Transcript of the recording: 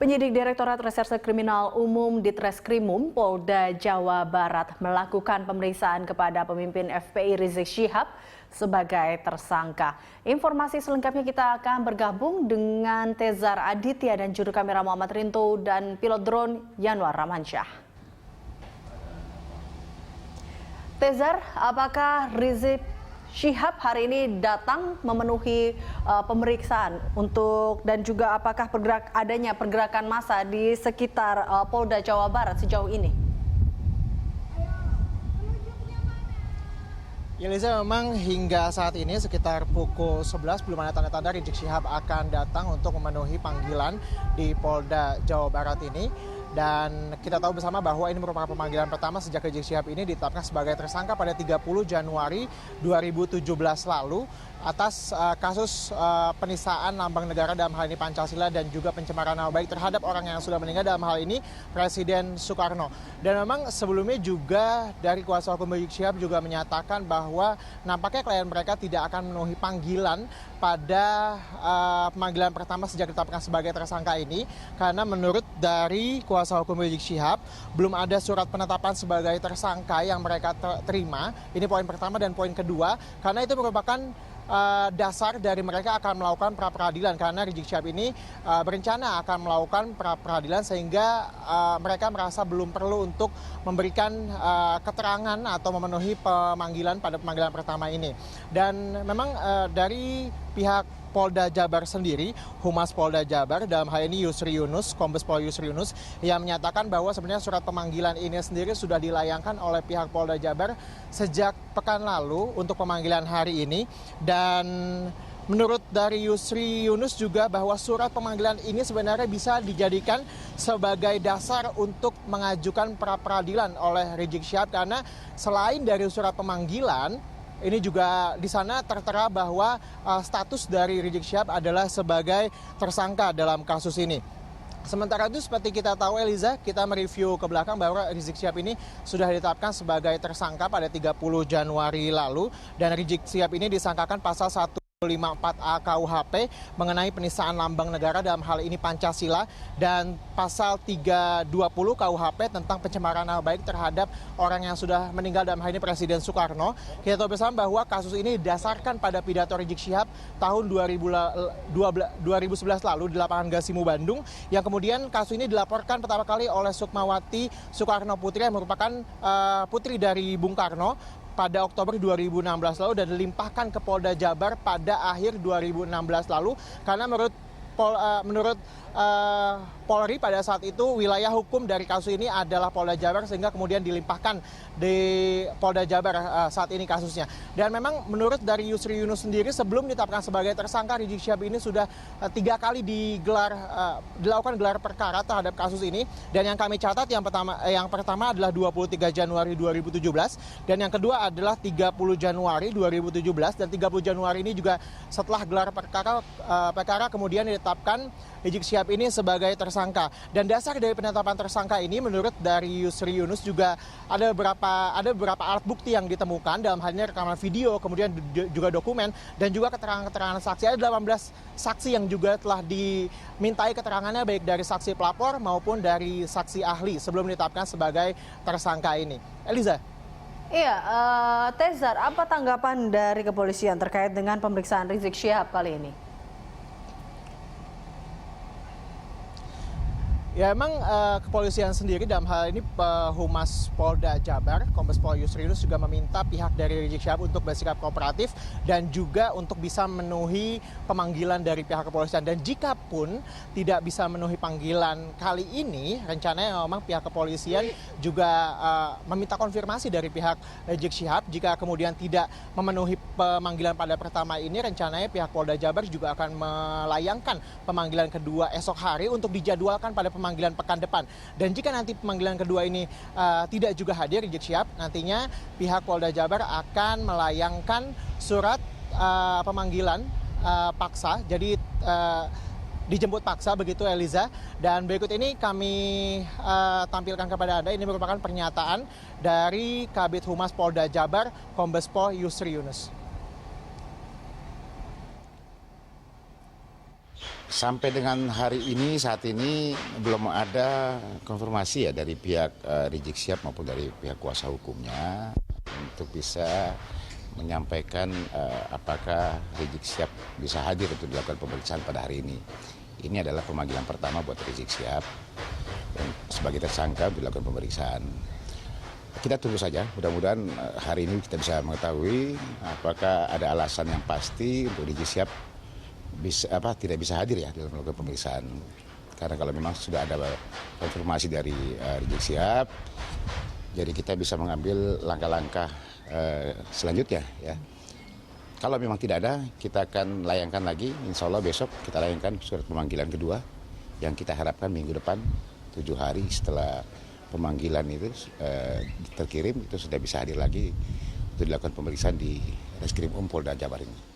Penyidik Direktorat Reserse Kriminal Umum Ditreskrimum Polda Jawa Barat melakukan pemeriksaan kepada pemimpin FPI Rizik Syihab sebagai tersangka. Informasi selengkapnya kita akan bergabung dengan Tezar Aditya dan juru kamera Muhammad Rinto dan pilot drone Yanwar Ramansyah. Tezar, apakah Rizik Syihab hari ini datang memenuhi pemeriksaan dan juga apakah adanya pergerakan massa di sekitar Polda Jawa Barat sejauh ini? Ya Liza, memang hingga saat ini sekitar pukul 11 belum ada tanda-tanda Rizik Syihab akan datang untuk memenuhi panggilan di Polda Jawa Barat ini. Dan kita tahu bersama bahwa ini merupakan pemanggilan pertama sejak Rizik Syihab ini ditetapkan sebagai tersangka pada 30 Januari 2017 lalu atas kasus penistaan lambang negara dalam hal ini Pancasila dan juga pencemaran nama baik terhadap orang yang sudah meninggal dalam hal ini Presiden Soekarno. Dan memang sebelumnya juga dari kuasa hukum Rizik Syihab juga menyatakan bahwa nampaknya klien mereka tidak akan memenuhi panggilan pada pemanggilan pertama sejak ditetapkan sebagai tersangka ini karena menurut dari kuasa hukum Rizik Syihab belum ada surat penetapan sebagai tersangka yang mereka terima. Ini poin pertama, dan poin kedua karena itu merupakan dasar dari mereka akan melakukan pra-peradilan karena Rizik Syihab ini berencana akan melakukan pra-peradilan sehingga mereka merasa belum perlu untuk memberikan keterangan atau memenuhi pemanggilan pada pemanggilan pertama ini. Dan memang dari pihak Polda Jabar sendiri, Humas Polda Jabar dalam hal ini Yusri Yunus, Kombes Pol Yusri Yunus yang menyatakan bahwa sebenarnya surat pemanggilan ini sendiri sudah dilayangkan oleh pihak Polda Jabar sejak pekan lalu untuk pemanggilan hari ini. Dan menurut dari Yusri Yunus juga bahwa surat pemanggilan ini sebenarnya bisa dijadikan sebagai dasar untuk mengajukan pra-peradilan oleh Rizik Syihab karena selain dari surat pemanggilan, ini juga di sana tertera bahwa status dari Rizik Syihab adalah sebagai tersangka dalam kasus ini. Sementara itu seperti kita tahu Eliza, kita mereview ke belakang bahwa Rizik Syihab ini sudah ditetapkan sebagai tersangka pada 30 Januari lalu. Dan Rizik Syihab ini disangkakan pasal 154A KUHP mengenai penistaan lambang negara dalam hal ini Pancasila dan pasal 320 KUHP tentang pencemaran nama baik terhadap orang yang sudah meninggal dalam hal ini Presiden Soekarno. Kita tahu bersama bahwa kasus ini didasarkan pada pidato Rizik Syihab tahun 2011 lalu di lapangan Gasimu Bandung yang kemudian kasus ini dilaporkan pertama kali oleh Sukmawati Soekarno Putri yang merupakan putri dari Bung Karno pada Oktober 2016 lalu dan dilimpahkan ke Polda Jabar pada akhir 2016 lalu karena menurut Polri pada saat itu wilayah hukum dari kasus ini adalah Polda Jabar sehingga kemudian dilimpahkan di Polda Jabar saat ini kasusnya. Dan memang menurut dari Yusri Yunus sendiri sebelum ditetapkan sebagai tersangka Rizik Syihab ini sudah 3 kali dilakukan gelar perkara terhadap kasus ini. Dan yang kami catat yang pertama adalah 23 Januari 2017 dan yang kedua adalah 30 Januari 2017 dan 30 Januari ini juga setelah gelar perkara kemudian ditetapkan Rizik Syihab ini sebagai tersangka. Dan dasar dari penetapan tersangka ini menurut dari Yusri Yunus juga ada beberapa alat bukti yang ditemukan dalam hal ini rekaman video, kemudian juga dokumen dan juga keterangan-keterangan saksi. Ada 18 saksi yang juga telah dimintai keterangannya baik dari saksi pelapor maupun dari saksi ahli sebelum ditetapkan sebagai tersangka ini. Eliza. Iya, Tezar, apa tanggapan dari kepolisian terkait dengan pemeriksaan Rizik Syihab kali ini? Ya memang kepolisian sendiri dalam hal ini Humas Polda Jabar, Kombes Pol Yusri Yunus juga meminta pihak dari Rizik Syihab untuk bersikap kooperatif dan juga untuk bisa memenuhi pemanggilan dari pihak kepolisian. Dan jika pun tidak bisa memenuhi panggilan kali ini, rencananya memang pihak kepolisian juga meminta konfirmasi dari pihak Rizik Syihab. Jika kemudian tidak memenuhi pemanggilan pada pertama ini, rencananya pihak Polda Jabar juga akan melayangkan pemanggilan kedua esok hari untuk dijadwalkan pada pemanggilan pekan depan. Dan jika nanti pemanggilan kedua ini tidak juga hadir Rizik Syihab, nantinya pihak Polda Jabar akan melayangkan surat pemanggilan paksa. Jadi dijemput paksa begitu Eliza. Dan berikut ini kami tampilkan kepada Anda. Ini merupakan pernyataan dari Kabid Humas Polda Jabar, Kombes Pol Yusri Yunus. Sampai dengan hari ini, saat ini belum ada konfirmasi ya dari pihak Rizik Syihab maupun dari pihak kuasa hukumnya untuk bisa menyampaikan apakah Rizik Syihab bisa hadir untuk dilakukan pemeriksaan pada hari ini. Ini adalah pemanggilan pertama buat Rizik Syihab sebagai tersangka dilakukan pemeriksaan. Kita tunggu saja, mudah-mudahan hari ini kita bisa mengetahui apakah ada alasan yang pasti untuk Rizik Syihab tidak bisa hadir ya dalam melakukan pemeriksaan. Karena kalau memang sudah ada konfirmasi dari Rizik Syihab, jadi kita bisa mengambil langkah-langkah selanjutnya ya. Kalau memang tidak ada, kita akan layangkan lagi, insya Allah besok kita layangkan surat pemanggilan kedua yang kita harapkan minggu depan, 7 hari setelah pemanggilan itu terkirim, itu sudah bisa hadir lagi untuk dilakukan pemeriksaan di Reskrim Polda Jabar ini.